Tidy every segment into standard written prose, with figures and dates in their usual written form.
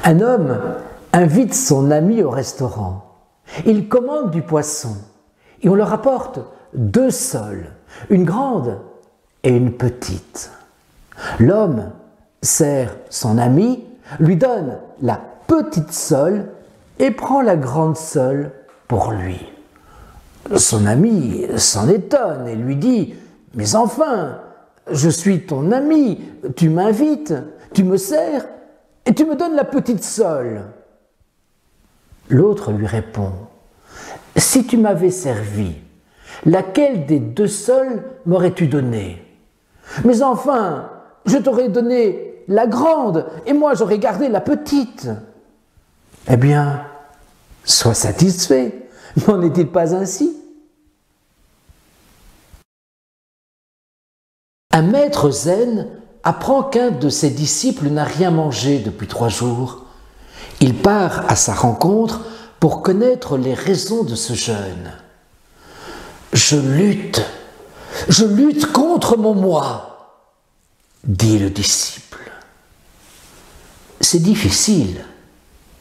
Un homme invite son ami au restaurant. Il commande du poisson et on leur apporte 2 soles, une grande et une petite. L'homme sert son ami, lui donne la petite sole et prend la grande sole pour lui. Son ami s'en étonne et lui dit « Mais enfin, je suis ton ami, tu m'invites, tu me sers et tu me donnes la petite sole. » L'autre lui répond « Si tu m'avais servi, laquelle des 2 soles m'aurais-tu donné? Mais enfin, je t'aurais donné la grande et moi j'aurais gardé la petite. » Eh bien, sois satisfait, n'en est-il pas ainsi? Un maître zen apprend qu'un de ses disciples n'a rien mangé depuis 3 jours. Il part à sa rencontre pour connaître les raisons de ce jeûne. « Je lutte contre mon moi, dit le disciple. « C'est difficile,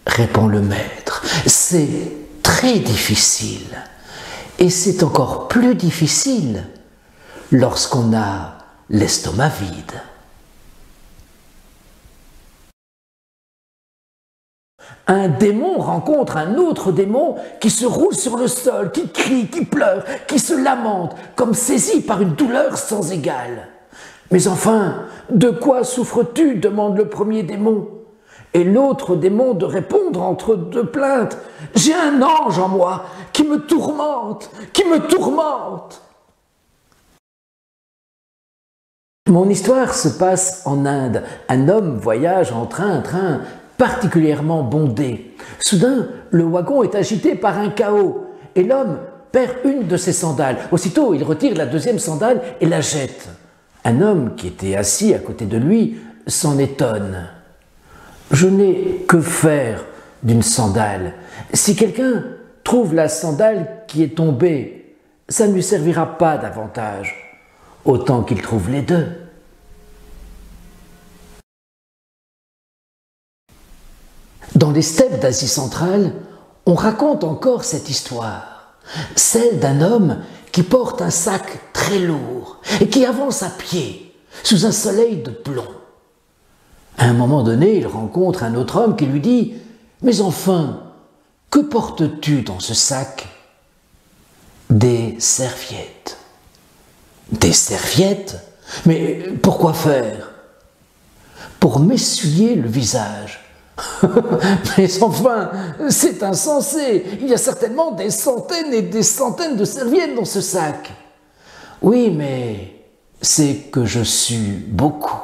répond le maître, c'est très difficile. Et c'est encore plus difficile lorsqu'on a l'estomac vide. » Un démon rencontre un autre démon qui se roule sur le sol, qui crie, qui pleure, qui se lamente, comme saisi par une douleur sans égale. « Mais enfin, de quoi souffres-tu » demande le premier démon. Et l'autre démon de répondre entre 2 plaintes « J'ai un ange en moi qui me tourmente, qui me tourmente !» Mon histoire se passe en Inde. Un homme voyage en un train particulièrement bondé. Soudain, le wagon est agité par un chaos et l'homme perd une de ses sandales. Aussitôt, il retire la 2e sandale et la jette. Un homme qui était assis à côté de lui s'en étonne. « Je n'ai que faire d'une sandale. Si quelqu'un trouve la sandale qui est tombée, ça ne lui servira pas davantage. Autant qu'il trouve les 2. » Dans les steppes d'Asie centrale, on raconte encore cette histoire, celle d'un homme qui porte un sac très lourd et qui avance à pied sous un soleil de plomb. À un moment donné, il rencontre un autre homme qui lui dit « Mais enfin, que portes-tu dans ce sac ?»« Des serviettes. »« Des serviettes? Mais pourquoi faire ?»« Pour m'essuyer le visage. » Mais enfin, c'est insensé, il y a certainement des centaines et des centaines de serviettes dans ce sac. Oui, mais c'est que je sue beaucoup.